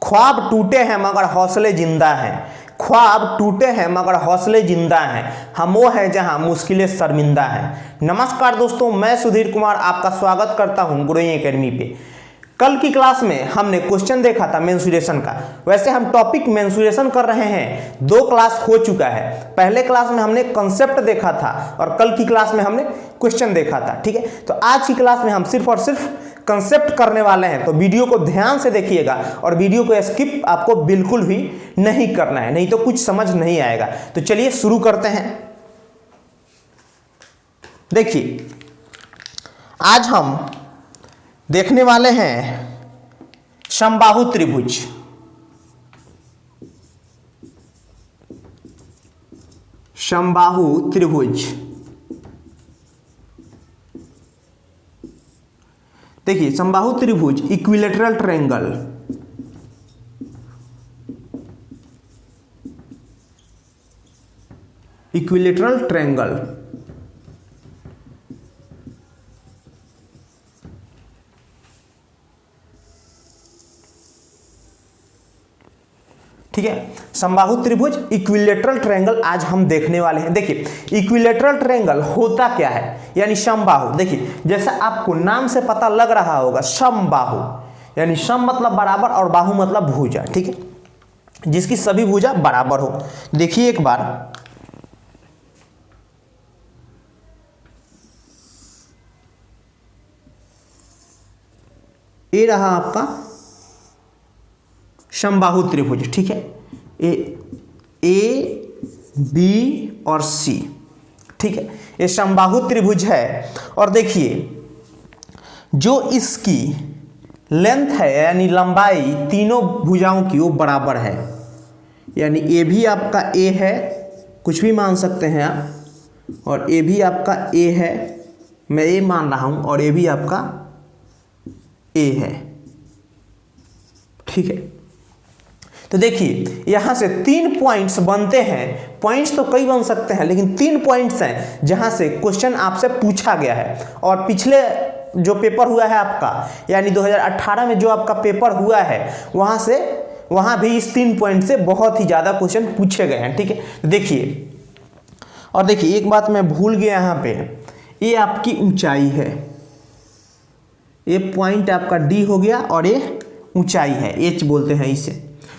ख्वाब टूटे हैं मगर हौसले जिंदा हैं, ख्वाब टूटे हैं मगर हौसले जिंदा हैं, हम वो हैं जहां मुश्किलें शर्मिंदा हैं। नमस्कार दोस्तों, मैं सुधीर कुमार आपका स्वागत करता हूं ग्रोइंग एकेडमी पे। कल की क्लास में हमने क्वेश्चन देखा था मेंस्ट्रुएशन का। वैसे हम टॉपिक मेंस्ट्रुएशन कर रहे हैं, 2 क्लास हो चुका है। पहले क्लास में हमने कॉन्सेप्ट देखा था और कल की क्लास में हमने क्वेश्चन देखा था। ठीक है, तो आज की क्लास में हम सिर्फ और सिर्फ कंसेप्ट करने वाले हैं, तो वीडियो को ध्यान से देखिएगा और वीडियो को स्किप आपको बिल्कुल भी नहीं करना है, नहीं तो कुछ समझ नहीं आएगा। तो चलिए शुरू करते हैं। देखिए, आज हम देखने वाले हैं समबाहु त्रिभुज। समबाहु त्रिभुज, देखिए समबाहु त्रिभुज इक्विलेटरल ट्रायंगल, इक्विलेटरल ट्रायंगल। ठीक है, समबाहु त्रिभुज इक्विलेटरल ट्रायंगल आज हम देखने वाले हैं। देखिए इक्विलेटरल ट्रायंगल होता क्या है, यानी समबाहु। देखिए जैसा आपको नाम से पता लग रहा होगा, समबाहु यानी सम मतलब बराबर और बाहु मतलब भुजा। ठीक है, जिसकी सभी भुजा बराबर हो। देखिए एक बार, ये रहा आपका समबाहु त्रिभुज। ठीक है, ए बी और सी। ठीक है, ये समबाहु त्रिभुज है। और देखिए जो इसकी लेंथ है यानी लंबाई तीनों भुजाओं की वो बराबर है, यानी ए भी आपका ए है, कुछ भी मान सकते हैं आप, और ए भी आपका ए है, मैं ए मान रहा हूं, और ए भी आपका ए है। ठीक है, तो देखिए यहां से 3 पॉइंट्स बनते हैं। पॉइंट्स तो कई बन सकते हैं, लेकिन 3 पॉइंट्स हैं जहां से क्वेश्चन आपसे पूछा गया है। और पिछले जो पेपर हुआ है आपका, यानी 2018 में जो आपका पेपर हुआ है, वहां भी इस 3 पॉइंट से बहुत ही ज्यादा क्वेश्चन पूछे गए हैं। ठीक है, देखिए, और देखिए एक बात मैं भूल गया यहां पे, ये आपकी ऊंचाई है, ये पॉइंट आपका डी हो गया, और ये ऊंचाई है, एच बोलते हैं इसे।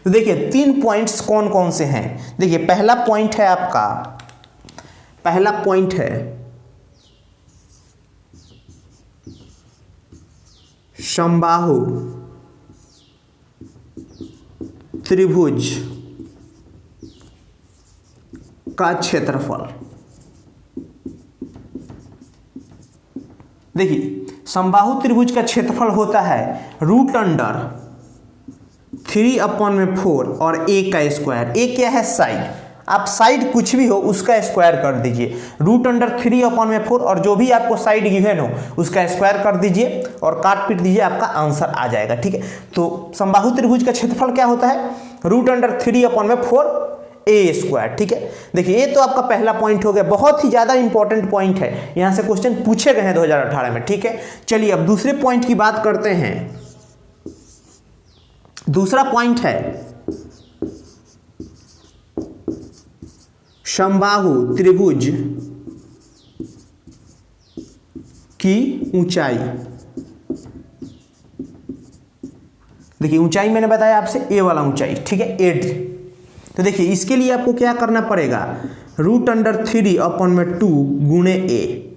तो देखिए 3 पॉइंट्स कौन कौन से हैं। देखिए पहला पॉइंट है आपका, पहला पॉइंट है समबाहु त्रिभुज का क्षेत्रफल। देखिए समबाहु त्रिभुज का क्षेत्रफल होता है √3/4 और a का स्क्वायर। a क्या है, साइड। आप साइड कुछ भी हो उसका स्क्वायर कर दीजिए, √3/4 और जो भी आपको साइड गिवन हो उसका स्क्वायर कर दीजिए और काट पीट दीजिए, आपका आंसर आ जाएगा। ठीक है, तो समबाहु त्रिभुज का क्षेत्रफल क्या होता है, √3/4 a²। ठीक है, देखिए ये तो आपका पहला पॉइंट हो गया, बहुत ही ज्यादा इंपॉर्टेंट पॉइंट है, यहां से क्वेश्चन पूछे गए हैं 2018 में। ठीक है, चलिए अब दूसरे पॉइंट की बात करते हैं। दूसरा पॉइंट है समबाहु त्रिभुज की ऊंचाई। देखिए ऊंचाई मैंने बताया आपसे, ए वाला ऊंचाई। ठीक है, 8। तो देखिए इसके लिए आपको क्या करना पड़ेगा, √3/2 गुणे ए,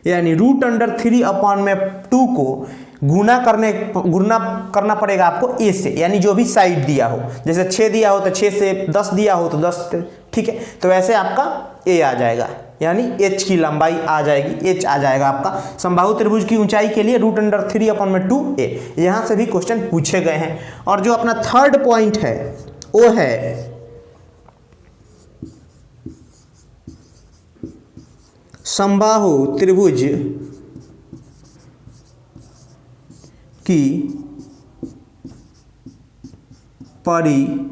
यानी √3/2 को गुना करना पड़ेगा आपको ए से, यानी जो भी साइड दिया हो, जैसे 6 दिया हो तो 6 से, 10 दिया हो तो 10 से। ठीक है, तो ऐसे आपका ए आ जाएगा, यानी एच की लंबाई आ जाएगी, एच आ जाएगा आपका समबाहु त्रिभुज की ऊंचाई के लिए √3/2 ए। यहां से भी क्वेश्चन पूछे गए हैं। और जो अपना थर्ड पॉइंट है वो है समबाहु त्रिभुज की परिमिति,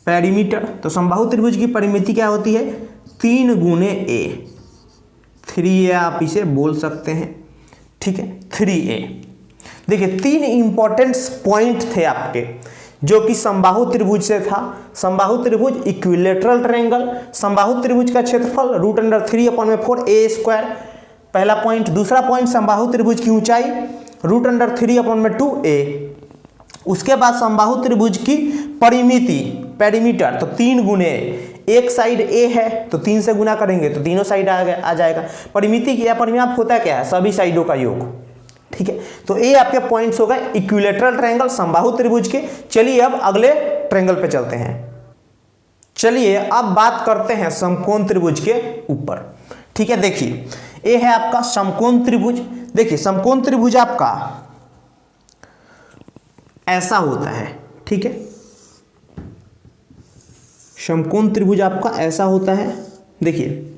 पेरीमीटर। तो समबाहु त्रिभुज की परिमिति क्या होती है, 3 गुणे ए, 3a आप इसे बोल सकते हैं। ठीक है, 3a। देखिए 3 इंपॉर्टेंट पॉइंट थे आपके, जो कि समबाहु त्रिभुज से था। समबाहु त्रिभुज, इक्विलेटरल ट्रायंगल, समबाहु त्रिभुज का क्षेत्रफल √3/4 a², पहला पॉइंट। दूसरा पॉइंट समबाहु त्रिभुज की ऊंचाई √3/2a। उसके बाद समबाहु त्रिभुज की परिमिति, पेरीमीटर, तो 3 गुने, एक साइड a है तो 3 से गुना करेंगे तो तीनों साइड आ जाएगा। परिमिति की परिमाप होता क्या है, सभी साइडों का योग, ठीक है। तो ये आपके पॉइंट्स हो गए इक्विलेटरल ट्रायंगल, समबाहु त्रिभुज के। चलिए अब अगले ट्रायंगल पे चलते हैं। चलिए अब बात करते हैं समकोण त्रिभुज के ऊपर, ठीक है। देखिए ये है आपका समकोण त्रिभुज। देखिए समकोण त्रिभुज आपका ऐसा होता है, ठीक है। समकोण त्रिभुज आपका ऐसा होता है। देखिए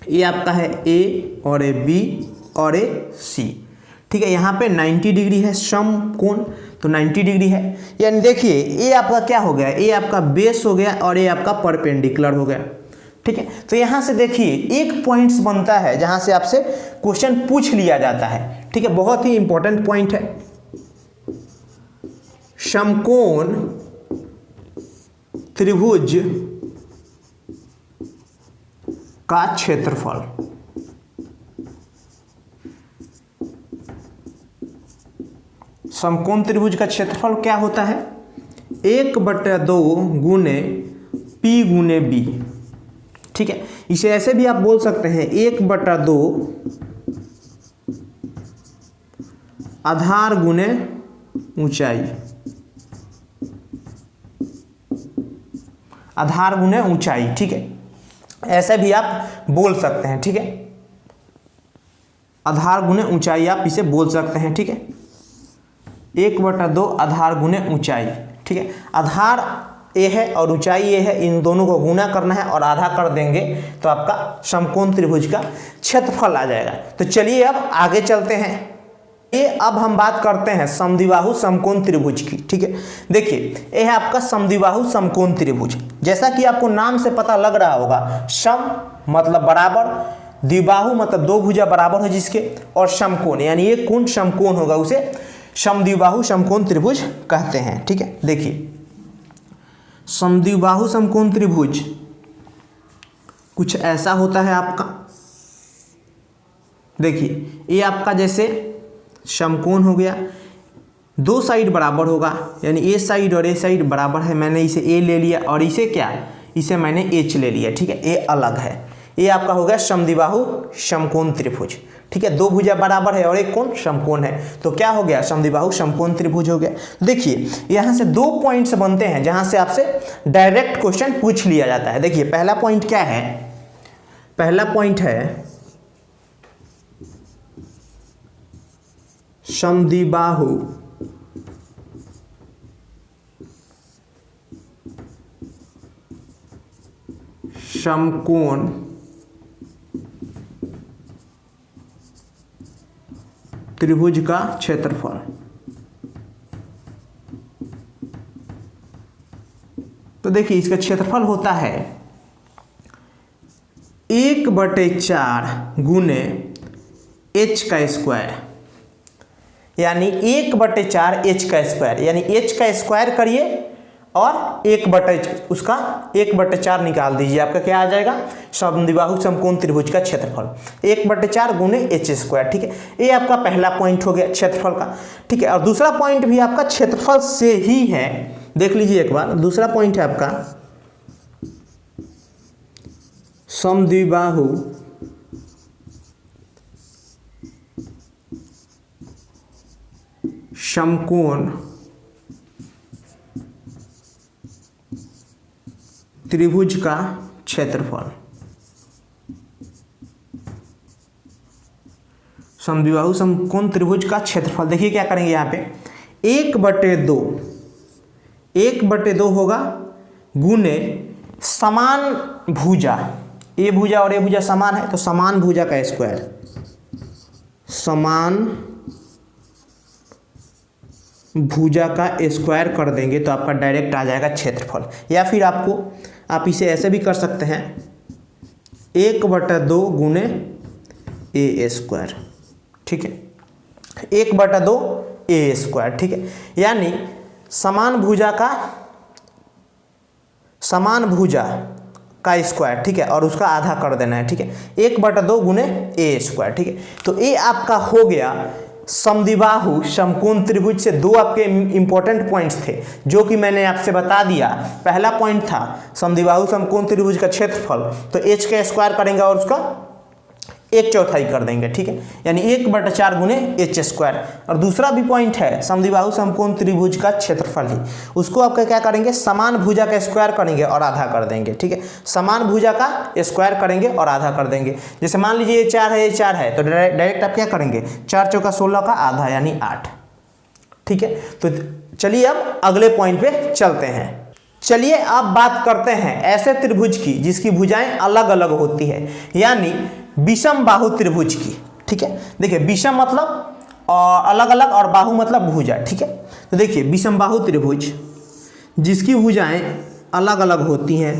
ये आपका है ए और ए बी और ए सी, ठीक है। यहाँ पे 90 डिग्री है समकोण, तो 90 डिग्री है। यानी देखिए ये आपका क्या हो गया, ये आपका बेस हो गया और ये आपका परपेंडिकुलर हो गया, ठीक है। तो यहाँ से देखिए एक पॉइंट्स बनता है जहाँ से आपसे क्वेश्चन पूछ लिया जाता है, ठीक है। बहुत ही इंपॉर्टेंट पॉइंट है। समकोण त्रिभुज का क्षेत्रफल, समकोण त्रिभुज का क्षेत्रफल क्या होता है, 1/2 गुने P गुने B, ठीक है। इसे ऐसे भी आप बोल सकते हैं 1/2 आधार गुने ऊंचाई, आधार गुने ऊंचाई, ठीक है। ऐसे भी आप बोल सकते हैं, ठीक है। आधार गुने ऊंचाई आप इसे बोल सकते हैं, ठीक है। 1/2 आधार गुने ऊंचाई, ठीक है। आधार ए है और ऊंचाई ए है, इन दोनों को गुना करना है और आधा कर देंगे तो आपका समकोण त्रिभुज का क्षेत्रफल आ जाएगा। तो चलिए अब आगे चलते हैं। ये अब हम बात करते हैं समद्विबाहु समकोण त्रिभुज की, ठीक है। देखिए ये है आपका समद्विबाहु समकोण त्रिभुज। जैसा कि आपको नाम से पता लग रहा होगा, सम मतलब बराबर, द्विबाहु मतलब 2 भुजा बराबर हो जिसके, और समकोण यानी एक कोण समकोण होगा, उसे समद्विबाहु समकोण त्रिभुज कहते हैं, ठीक है। देखिए समद्विबाहु समकोण त्रिभुज कुछ ऐसा होता है आपका। देखिए ये आपका जैसे समकोण हो गया, 2 साइड बराबर होगा, यानी ए साइड और ए साइड बराबर है। मैंने इसे ए ले लिया और इसे क्या, इसे मैंने एच ले लिया, ठीक है। ए अलग है। ये आपका हो गया समद्विबाहु समकोण त्रिभुज, ठीक है। 2 भुजा बराबर है और एक कोण समकोण है, तो क्या हो गया, समद्विबाहु समकोण त्रिभुज हो गया। देखिए यहाँ से 2 पॉइंट्स बनते हैं जहाँ से आपसे डायरेक्ट क्वेश्चन पूछ लिया जाता है। देखिए पहला पॉइंट क्या है, पहला पॉइंट है समद्विबाहु समकोण त्रिभुज का क्षेत्रफल। तो देखिए इसका क्षेत्रफल होता है 1/4 गुने h का स्क्वायर, यानी 1/4 h का स्क्वायर, यानी h का स्क्वायर करिए और 1/4 निकाल दीजिए, आपका क्या आ जाएगा, समद्विबाहु समकोण त्रिभुज का क्षेत्रफल 1/4 गुने h², ठीक है। ये आपका पहला पॉइंट हो गया क्षेत्रफल का, ठीक है। और दूसरा पॉइंट भी आपका क्षेत्रफल से ही है, देख लीजिए एक बार। दूसरा पॉइंट है आपका समद्विबाहु समकोण त्रिभुज का क्षेत्रफल। समद्विबाहु समकोण त्रिभुज का क्षेत्रफल देखिए क्या करेंगे, यहाँ पे 1/2 होगा गुने समान भुजा, ए भुजा और ए भुजा समान है तो समान भुजा का स्क्वायर, समान भुजा का स्क्वायर कर देंगे तो आपका डायरेक्ट आ जाएगा क्षेत्रफल। या फिर आप इसे ऐसे भी कर सकते हैं 1/2 गुने a², ठीक है। 1/2 ए स्क्वायर, ठीक है। यानी समान भुजा का स्क्वायर, ठीक है, और उसका आधा कर देना है, ठीक है। 1/2 गुने ए स्क्वायर, ठीक है। तो ये आपका हो गया समद्विबाहु समकोण त्रिभुज से दो आपके इंपॉर्टेंट पॉइंट्स थे जो कि मैंने आपसे बता दिया। पहला पॉइंट था समद्विबाहु समकोण त्रिभुज का क्षेत्रफल, तो h का स्क्वायर करेंगे और उसका 1/4 कर देंगे, ठीक है, यानी 1/4 गुने एच स्क्वायर। और दूसरा भी पॉइंट है समद्विबाहु समकोण त्रिभुज का क्षेत्रफल ही, उसको आपका क्या करेंगे, समान भुजा का स्क्वायर करेंगे और आधा कर देंगे, ठीक है। समान भुजा का स्क्वायर करेंगे और आधा कर देंगे। जैसे मान लीजिए ये 4 है, ये 4 है, तो डायरेक्ट आप क्या करेंगे, 4 चौका 16 का आधा यानी 8, ठीक है। तो चलिए अब अगले पॉइंट पे चलते हैं। चलिए अब बात करते हैं ऐसे त्रिभुज की जिसकी भुजाएं अलग अलग होती है, यानी विषम बाहु त्रिभुज की, ठीक है। देखिए विषम मतलब अलग अलग और बाहु मतलब भुजा, ठीक है। तो देखिए विषम बाहु त्रिभुज जिसकी भुजाएं अलग अलग होती हैं,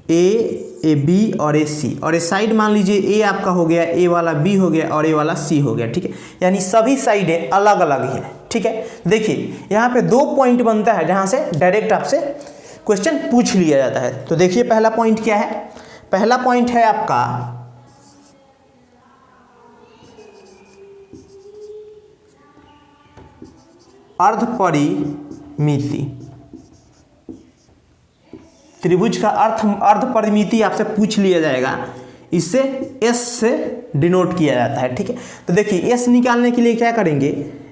ए बी और ए सी, और ये साइड मान लीजिए ए आपका हो गया, ए वाला बी हो गया और ए वाला सी हो गया, ठीक है। यानी सभी साइडें अलग अलग ही हैं, ठीक है। देखिए यहाँ पे 2 पॉइंट बनता है जहाँ से डायरेक्ट आपसे क्वेश्चन पूछ लिया जाता है। तो देखिए पहला पॉइंट क्या है, पहला पॉइंट है आपका अर्ध परिमिति। त्रिभुज का अर्ध परिमिति आपसे पूछ लिया जाएगा, इससे एस से डिनोट किया जाता है, ठीक है। तो देखिए एस निकालने के लिए क्या करेंगे,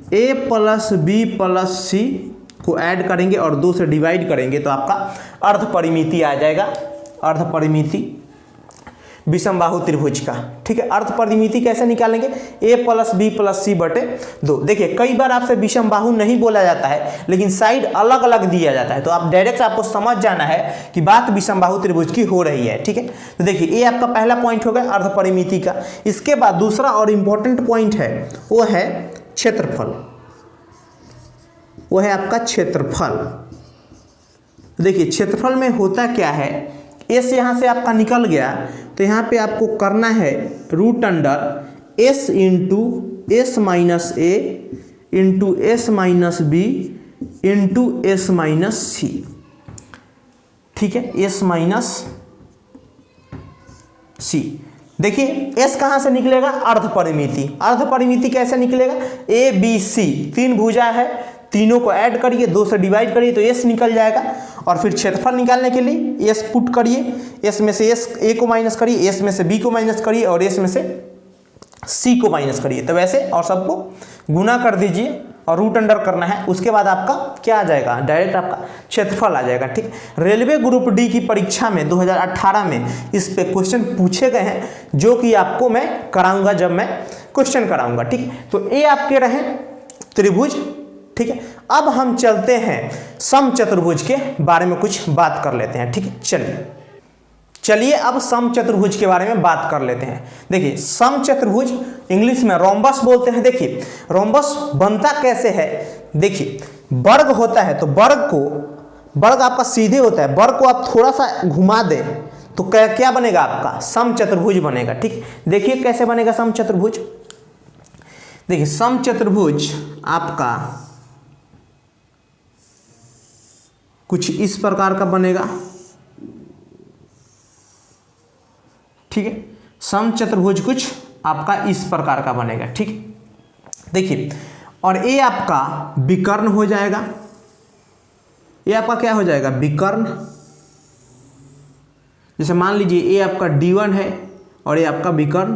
a + b + c को ऐड करेंगे और 2 से डिवाइड करेंगे तो आपका अर्ध परिमिति आ जाएगा, अर्ध परिमिति विषम बाहु त्रिभुज का, ठीक है। अर्ध परिमिति कैसे निकालेंगे, a + b + c बटे 2। देखिए कई बार आपसे विषम बाहु नहीं बोला जाता है लेकिन साइड अलग अलग दिया जाता है, तो आप डायरेक्ट आपको समझ जाना है कि बात विषम बाहु त्रिभुज की हो रही है, ठीक है। तो देखिए ये आपका पहला पॉइंट हो गया अर्ध परिमिति का। इसके बाद दूसरा और इम्पोर्टेंट पॉइंट है वो है क्षेत्रफल, वो है आपका क्षेत्रफल। देखिए क्षेत्रफल में होता क्या है, एस यहाँ से आपका निकल गया तो यहाँ पे आपको करना है √s × s - a × s - b × s - c, ठीक है, s - c। देखिए s कहाँ से निकलेगा, अर्ध परिमिति। अर्ध परिमिति कैसे निकलेगा, a b c 3 भुजा है, तीनों को ऐड करिए, 2 से डिवाइड करिए तो s निकल जाएगा। और फिर क्षेत्रफल निकालने के लिए s पुट करिए, s में से a को माइनस करिए, s में से b को माइनस करिए और s में से c को माइनस करिए। तो वैसे और सबको गुना कर दीजिए और √अंडर करना है। उसके बाद आपका क्या आ जाएगा, डायरेक्ट आपका क्षेत्रफल आ जाएगा, ठीक। रेलवे ग्रुप डी की परीक्षा में 2018 में इस पे क्वेश्चन पूछे गए हैं जो कि आपको मैं कराऊंगा जब मैं क्वेश्चन कराऊंगा, ठीक। तो ये आपके रहे त्रिभुज, ठीक है। अब हम चलते हैं समचतुर्भुज के बारे में कुछ बात कर लेते हैं, ठीक है। चलिए अब समचतुर्भुज के बारे में बात कर लेते हैं। देखिए समचतुर्भुज इंग्लिश में रोम्बस बोलते हैं। देखिए रोम्बस बनता कैसे है, देखिए वर्ग होता है तो वर्ग आपका सीधे होता है, वर्ग को आप थोड़ा सा घुमा दे तो क्या बनेगा, आपका समचतुर्भुज बनेगा, ठीक। देखिए कैसे बनेगा समचतुर्भुज, देखिए समचतुर्भुज आपका कुछ इस प्रकार का बनेगा, ठीक है। समचतुर्भुज कुछ आपका इस प्रकार का बनेगा, ठीक। देखिए और ये आपका विकर्ण हो जाएगा, ये आपका क्या हो जाएगा, विकर्ण। जैसे मान लीजिए ये आपका D1 है और ये आपका विकर्ण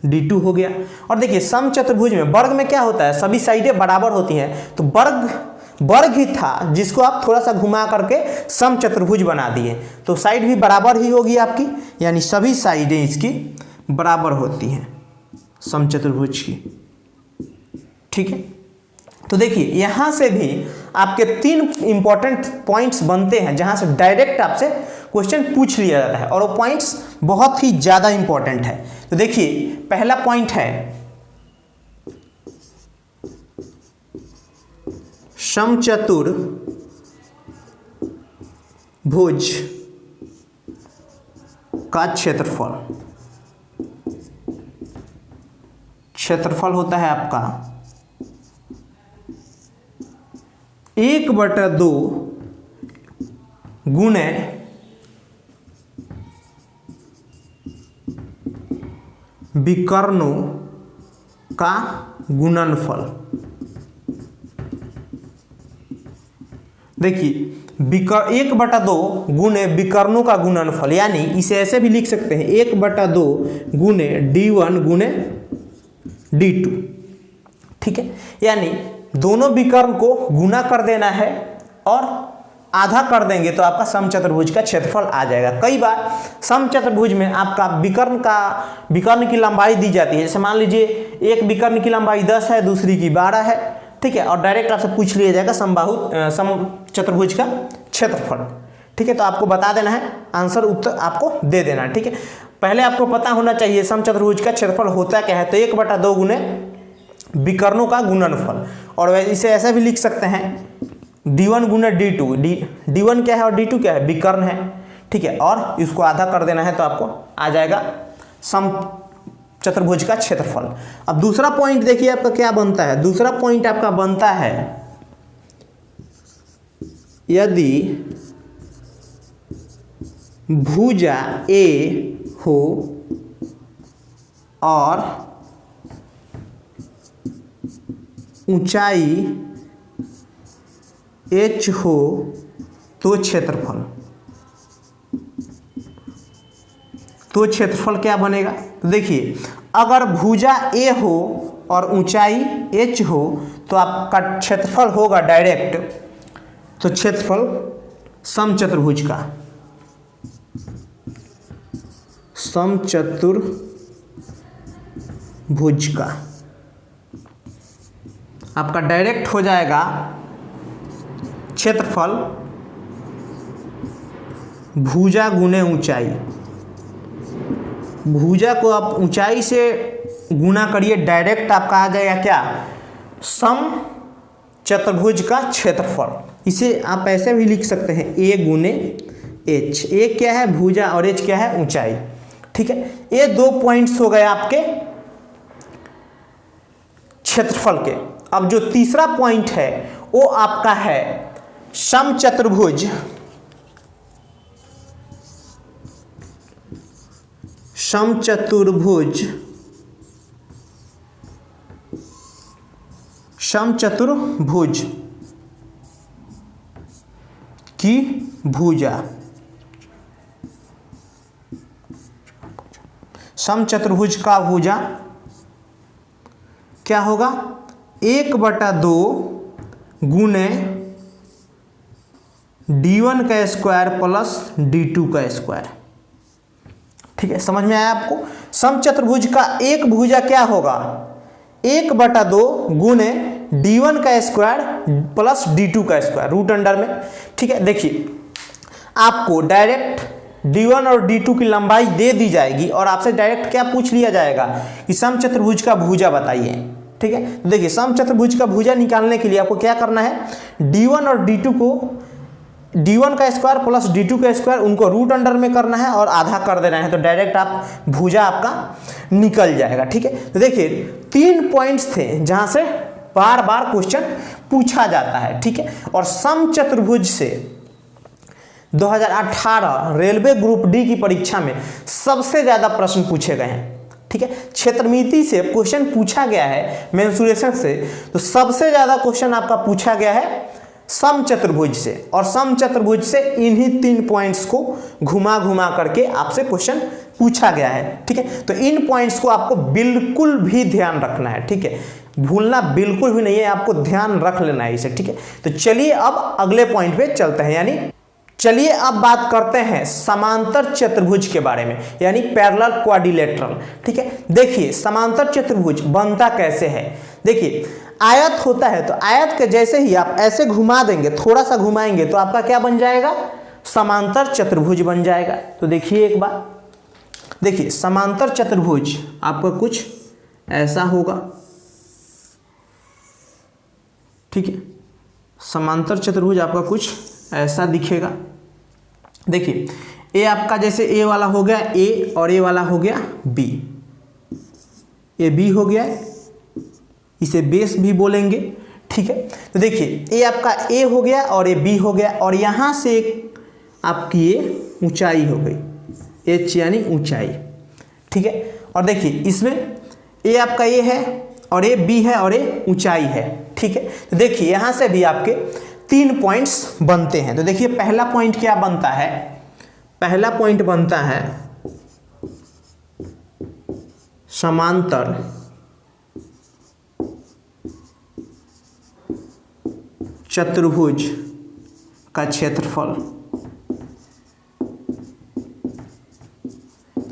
D2 हो गया। और देखिए समचतुर्भुज में वर्ग में क्या होता है, सभी साइडें बराबर होती हैं, तो वर्ग ही था जिसको आप थोड़ा सा घुमा करके समचतुर्भुज बना दिए, तो साइड भी बराबर ही होगी आपकी, यानी सभी साइडें इसकी बराबर होती हैं समचतुर्भुज की, ठीक है। तो देखिए यहां से भी आपके 3 इंपॉर्टेंट पॉइंट्स बनते हैं जहां से डायरेक्ट आपसे क्वेश्चन पूछ लिया जाता है और वो पॉइंट्स बहुत ही ज्यादा इंपॉर्टेंट है। तो देखिए पहला पॉइंट है समचतुर्भुज का क्षेत्रफल होता है आपका 1/2 गुणे विकर्णों का गुणनफल। देखिए 1/2 गुणे विकर्णों का गुणनफल, यानी इसे ऐसे भी लिख सकते हैं 1/2 गुणे d1 गुणे d2। ठीक है, यानी दोनों विकर्ण को गुना कर देना है और आधा कर देंगे तो आपका समचतुर्भुज का क्षेत्रफल आ जाएगा। कई बार समचतुर्भुज में आपका विकर्ण की लंबाई दी जाती है। जैसे मान लीजिए एक विकर्ण की लंबाई 10 है, दूसरी की 12 है। ठीक है, और डायरेक्ट आपसे पूछ लिया जाएगा समचतुर्भुज का क्षेत्रफल। ठीक है, तो आपको बता देना है, आंसर उत्तर आपको दे देना है। ठीक है, पहले आपको पता होना चाहिए समचतुर्भुज का क्षेत्रफल होता क्या है। तो 1/2 गुणे विकर्णों का गुणनफल, और इसे ऐसा भी लिख सकते हैं d1 गुणे d2। d1 क्या है और d2 क्या है, विकर्ण है। ठीक है, और इसको आधा कर देना है तो आपको आ जाएगा समचतुर्भुज का क्षेत्रफल। अब दूसरा पॉइंट देखिए आपका क्या बनता है। दूसरा पॉइंट आपका बनता है यदि भुजा A हो और ऊंचाई h हो तो क्षेत्रफल क्या बनेगा। तो देखिए अगर भुजा A हो और ऊंचाई h हो तो आपका क्षेत्रफल होगा डायरेक्ट, तो क्षेत्रफल समचतुर्भुज का आपका डायरेक्ट हो जाएगा क्षेत्रफल भुजा गुने ऊंचाई। भुजा को आप ऊंचाई से गुना करिए, डायरेक्ट आपका आ जाएगा क्या, समचतुर्भुज का क्षेत्रफल। इसे आप ऐसे भी लिख सकते हैं a गुने h। a क्या है, भुजा, और h क्या है, ऊंचाई। ठीक है, ये 2 पॉइंट्स हो गए आपके क्षेत्रफल के। अब जो तीसरा पॉइंट है वो आपका है समचतुर्भुज की भुजा। समचतुर्भुज का भुजा क्या होगा, 1/2 गुणे d1 का स्क्वायर प्लस d2 का स्क्वायर। ठीक है, समझ में आया आपको। समचतुर्भुज का एक भुजा क्या होगा, 1/2 गुणे d1 का स्क्वायर प्लस d2 का स्क्वायर रूट अंडर में। ठीक है, देखिए आपको डायरेक्ट d1 और d2 की लंबाई दे दी जाएगी और आपसे डायरेक्ट क्या पूछ लिया जाएगा कि समचतुर्भुज का भुजा बताइए। ठीक है, तो देखिए समचतुर्भुज का भुजा निकालने के लिए आपको क्या करना है, d1 और d2 को d1 का स्क्वायर प्लस d2 का स्क्वायर उनको रूट अंडर में करना है और आधा कर देना है, तो डायरेक्ट आप भुजा आपका निकल जाएगा। ठीक है, तो देखिए 3 पॉइंट्स थे जहां से बार बार क्वेश्चन पूछा जाता है। ठीक है, और समचतुर्भुज से 2018 रेलवे ग्रुप डी की परीक्षा में सबसे ज्यादा प्रश्न पूछे गए हैं। ठीक है, क्षेत्रमिति से क्वेश्चन पूछा गया है, मेंसुरेशन से तो सबसे ज्यादा क्वेश्चन आपका पूछा गया है समचतुर्भुज से, और समचतुर्भुज से इन्हीं 3 पॉइंट्स को घुमा घुमा करके आपसे क्वेश्चन पूछा गया है। ठीक है, तो इन पॉइंट्स को आपको बिल्कुल भी ध्यान रखना है। ठीक है, भूलना बिल्कुल भी नहीं है, आपको ध्यान रख लेना है इसे। ठीक है, तो चलिए अब अगले पॉइंट पे चलते हैं, यानी चलिए अब बात करते हैं समांतर चतुर्भुज के बारे में, यानी पैरेलल क्वाड्रिलेटरल। ठीक है, देखिए समांतर चतुर्भुज बनता कैसे है। देखिए आयत होता है, तो आयत के जैसे ही आप ऐसे घुमा देंगे, थोड़ा सा घुमाएंगे तो आपका क्या बन जाएगा, समांतर चतुर्भुज बन जाएगा। तो देखिए एक बार, देखिए समांतर चतुर्भुज आपका कुछ ऐसा होगा। ठीक है, समांतर चतुर्भुज आपका कुछ ऐसा दिखेगा। देखिए ए आपका जैसे ए वाला हो गया ए और ए वाला हो गया बी, ए बी हो गया, इसे बेस भी बोलेंगे। ठीक है। तो देखिए ये आपका ए हो गया और ये बी हो गया, और यहाँ से एक आपकी ये ऊंचाई हो गई, एच यानी ऊंचाई, ठीक है। और देखिए इसमें ए आपका ए है और ये बी है और ये ऊंचाई है, ठीक है। तो देखिए यहाँ से भी आपके 3 पॉइंट्स बनते हैं। तो देखिए पहला पॉइंट क्या बनता है, पहला पॉइंट बनता है समांतर चतुर्भुज का क्षेत्रफल।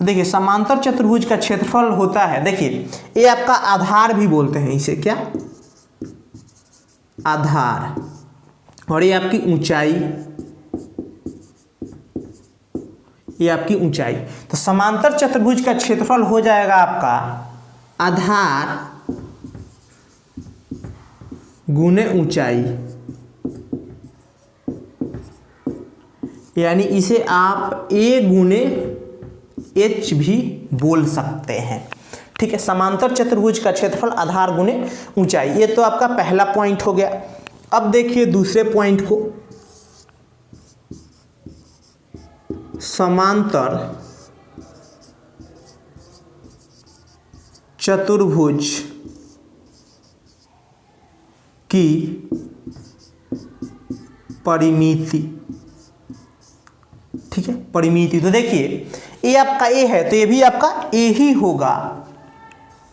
देखिए समांतर चतुर्भुज का क्षेत्रफल होता है, देखिए ये आपका आधार भी बोलते हैं इसे, क्या आधार, और ये आपकी ऊंचाई, ये आपकी ऊंचाई। तो समांतर चतुर्भुज का क्षेत्रफल हो जाएगा आपका आधार गुने ऊंचाई, यानी इसे आप a गुने h भी बोल सकते हैं, ठीक है। समांतर चतुर्भुज का क्षेत्रफल आधार गुने ऊंचाई, ये तो आपका पहला पॉइंट हो गया। अब देखिए दूसरे पॉइंट को, समांतर चतुर्भुज की परिमिति, ठीक है, परिमिति। तो देखिए ये आपका ए है तो ये भी आपका ए ही होगा,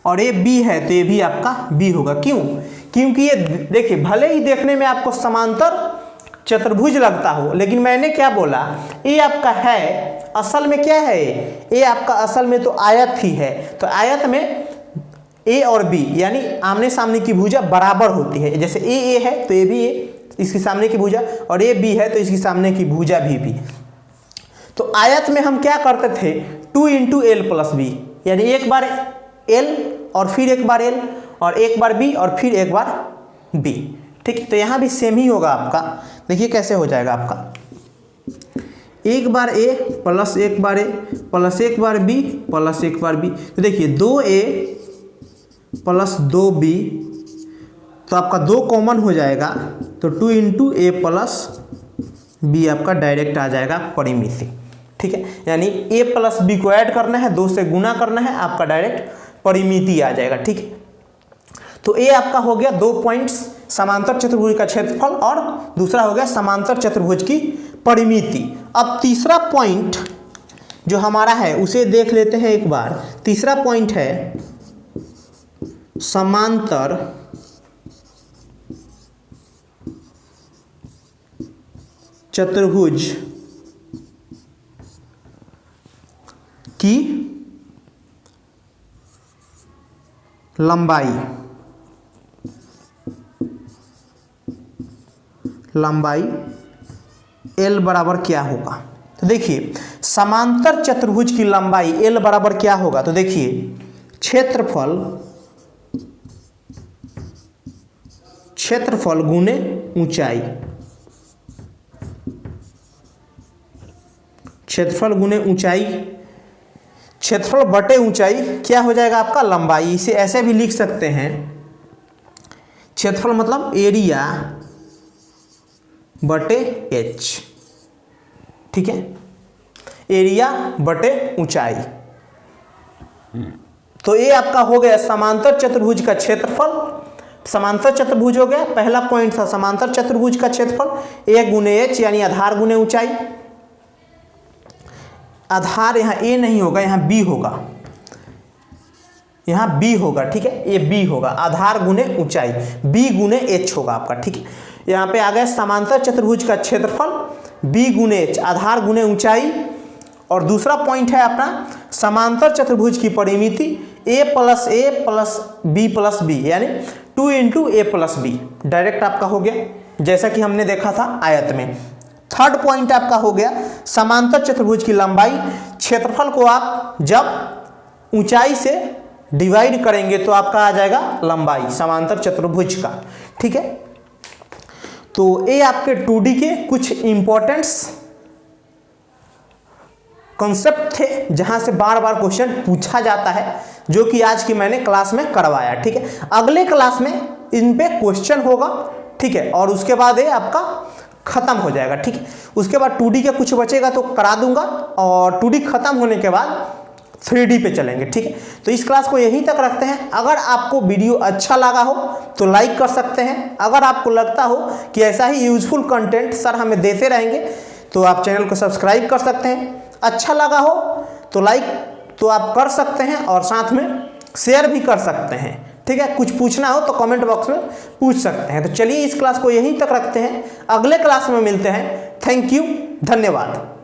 और ये बी है तो ये भी आपका बी होगा। क्यों? क्योंकि ये देखिए भले ही देखने में आपको समांतर चतुर्भुज लगता हो, लेकिन मैंने क्या बोला, ये आपका है असल में क्या है, ये आपका असल में तो आयत ही है। तो आयत में ए और बी यानी आमने सामने की भुजा बराबर होती है। जैसे ए है तो ये भी ए, इसके सामने की भुजा, और ये बी है तो इसके सामने की भुजा भी बी। तो आयत में हम क्या करते थे, 2 × l + b, यानी एक बार l और फिर एक बार l और एक बार b और फिर एक बार b, ठीक। तो यहाँ भी सेम ही होगा आपका। देखिए कैसे हो जाएगा आपका, एक बार a प्लस एक बार a प्लस एक बार b प्लस एक बार b। तो देखिए 2a प्लस 2b, तो आपका 2 कॉमन हो जाएगा, तो 2 × a + b आपका डायरेक्ट आ जाएगा परिमिति, ठीक है। यानी a + b को ऐड करना है, 2 से गुना करना है, आपका डायरेक्ट परिमिति आ जाएगा, ठीक है। तो ये आपका हो गया 2 पॉइंट्स, समांतर चतुर्भुज का क्षेत्रफल, और दूसरा हो गया समांतर चतुर्भुज की परिमिति। अब तीसरा पॉइंट जो हमारा है उसे देख लेते हैं एक बार। तीसरा पॉइंट है समांतर चतुर्भुज की लंबाई, l बराबर क्या होगा। तो देखिए समांतर चतुर्भुज की लंबाई l बराबर क्या होगा। तो देखिए क्षेत्रफल गुने ऊंचाई, क्षेत्रफल गुने ऊंचाई, क्षेत्रफल बटे ऊंचाई क्या हो जाएगा आपका लंबाई। इसे ऐसे भी लिख सकते हैं, क्षेत्रफल मतलब एरिया बटे एच, ठीक है, एरिया बटे ऊंचाई। तो ये आपका हो गया समांतर चतुर्भुज का क्षेत्रफल। समांतर चतुर्भुज हो गया, पहला पॉइंट था समांतर चतुर्भुज का क्षेत्रफल, ए गुने एच यानी आधार गुने ऊंचाई। आधार यहाँ ए नहीं होगा, यहाँ बी होगा, यहाँ बी होगा, ठीक है, ये बी होगा, आधार गुने ऊंचाई, बी गुने एच होगा आपका, ठीक है। यहाँ पे आ गया समांतर चतुर्भुज का क्षेत्रफल बी गुने एच, आधार गुने ऊंचाई। और दूसरा पॉइंट है अपना समांतर चतुर्भुज की परिमिति a + b + b, यानी 2 × a + b, डायरेक्ट आपका हो गया जैसा कि हमने देखा था आयत में। थर्ड पॉइंट आपका हो गया समांतर चतुर्भुज की लंबाई। क्षेत्रफल को आप जब ऊंचाई से डिवाइड करेंगे तो आपका आ जाएगा लंबाई समांतर चतुर्भुज का, ठीक है। तो ये आपके 2D के कुछ इंपॉर्टेंट्स कॉन्सेप्ट थे जहां से बार बार क्वेश्चन पूछा जाता है, जो कि आज की मैंने क्लास में करवाया, ठीक है। अगले क्लास में इन पे क्वेश्चन होगा, ठीक है, और उसके बाद ये आपका खत्म हो जाएगा, ठीक है। उसके बाद 2D का कुछ बचेगा तो करा दूंगा, और 2D खत्म होने के बाद 3D पे चलेंगे, ठीक है। तो इस क्लास को यहीं तक रखते हैं। अगर आपको वीडियो अच्छा लगा हो तो लाइक कर सकते हैं। अगर आपको लगता हो कि ऐसा ही यूजफुल कंटेंट सर हमें देते रहेंगे तो आप चैनल को सब्सक्राइब कर सकते हैं। अच्छा लगा हो तो लाइक तो आप कर सकते हैं और साथ में शेयर भी कर सकते हैं, ठीक है। कुछ पूछना हो तो कमेंट बॉक्स में पूछ सकते हैं। तो चलिए इस क्लास को यहीं तक रखते हैं, अगले क्लास में मिलते हैं। थैंक यू, धन्यवाद।